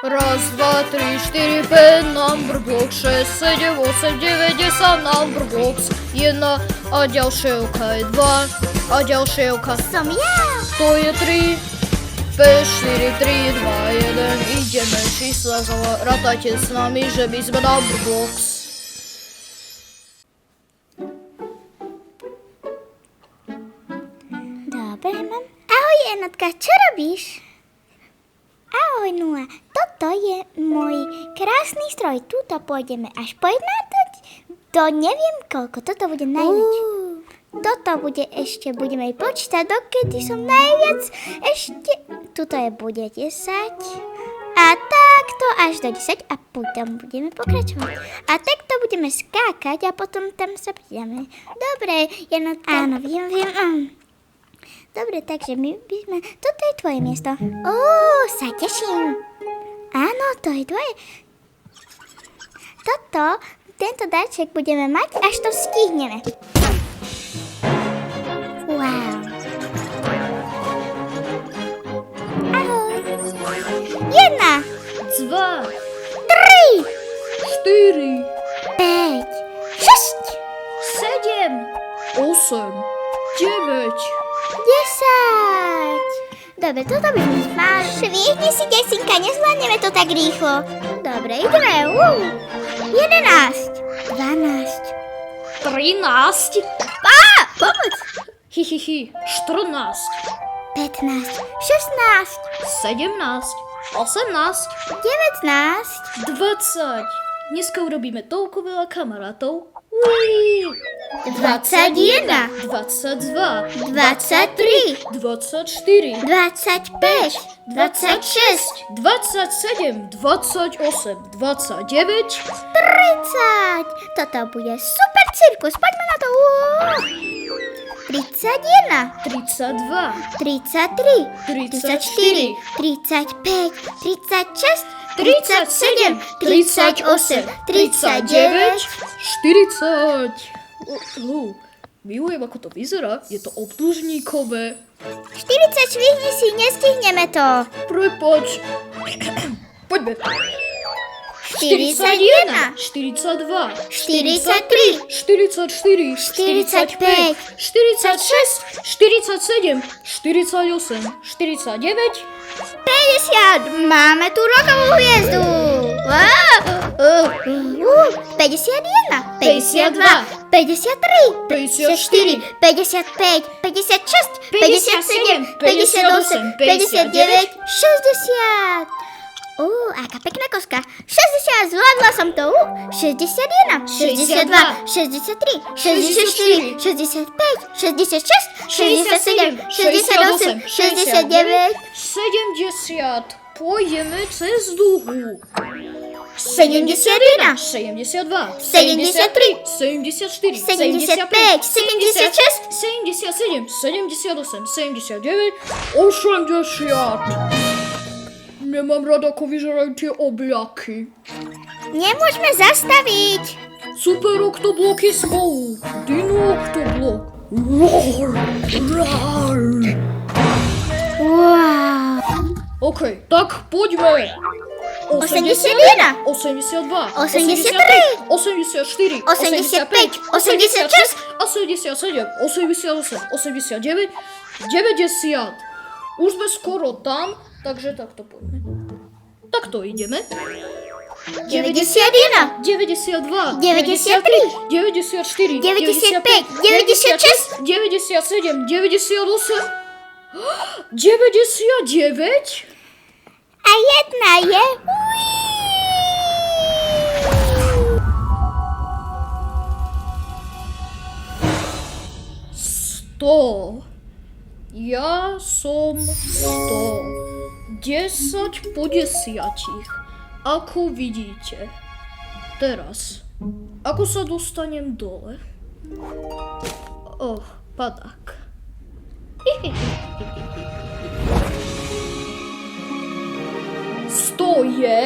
Raz, 2, 3, 4, 5, number box, 6, 7, 8, 9, 10, number box, 1 a ďalšievka je 2 a ďalšievka Som ja. to je 3, 5, 4, 3, 2, 1, ideme čísla, rátajte s nami, že my sme number box. Dobre, mám. Ahoj, jednotka, čo robíš? Ahoj, Nula. Toto je môj krásny stroj. Tuto pôjdeme až pojednátať do neviem koľko. Toto bude najväčšie. Toto bude ešte, budeme počítať, dokedy som najviac ešte. Tuto bude 10. A takto až do 10 a potom budeme pokračovať. A takto budeme skákať a potom tam sa pridáme. Dobre, jednotka. Áno, viem. Dobre, takže my by sme... Toto je tvoje miesto. Sa teším. Áno, to je tvoje. Tento darček budeme mať, až to stihneme. Wow. Ahoj. 1, 2, 3, 4, 5, 6, 7, 8, 9, 10. Dobre, toto by sme mali. Švihni si, desinka, nezvládneme to tak rýchlo. Dobre, ideme. 11, 12, 13, pomoc. 14, 15, 16, 17, 18, 19, 20. Dneska urobíme toľko veľa kamarátov. 21, 22, 23, 24, 25, 26, 27, 28, 29, 30. Toto bude super cirkus, poďme na to. 31, 32, 33, 34, 35, 36, 37, 38, 39, 40. Milujem, ako to vyzerá. Je to obdĺžníkové. 40 švihni si, nestihneme to. Prepač. Poďme. 41, 42, 43, 44, 45, 46, 47, 48, 49, 50. Máme tu rokovú hviezdu. 51, 52, 53, 54, 55, 56, 57, 58, 59, 60. Aká pekná koska. 60, zvládla som to. 61, 62, 63, 64, 65, 66, 67, 68, 69, 70. Pôjdeme cez duhu. 71, 72, 73, 74, 75, 76, 77, 78, 79, 80. Nemám rada, ako vyzerajú tie obľaky. Nemôžeme zastaviť. Super oktobloky spolu. Dino oktoblok. Wow. OK, tak poďme. 81, 82, 83, 84, 85, 86, 87, 88, 89, 90. Už sme skoro tam, takže takto poďme. Takto ideme. 91, 92, 93, 94, 95, 96, 97, 98, 99. a jedna je... 100. Ja som 100. 10 po 10. Ako vidíte. Teraz, ako sa dostanem dole? Padák. 100 je